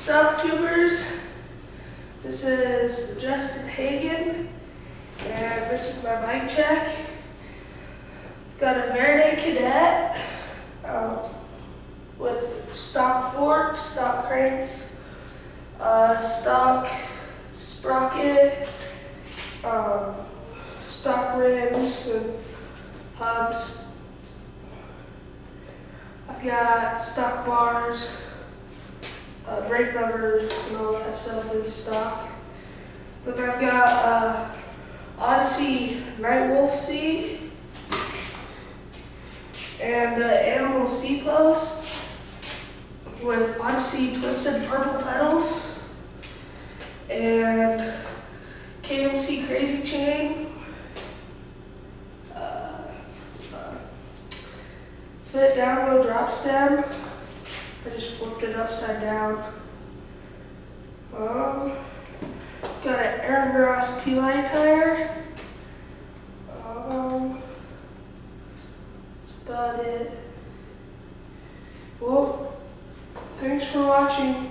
Sup tubers, this is Justin Hagen, and this is my bike check. Got a Verde Cadet with stock forks, stock cranks, stock sprocket, stock rims and hubs. I've got stock bars, brake levers and all that stuff is stock. Then I've got Odyssey Nightwolf seat and Animal seat post with Odyssey twisted purple pedals and KMC crazy chain. Fit down low drop stem. I just flipped it upside down. Got an Aaron Gross P-Line tire. That's about it. Well, thanks for watching.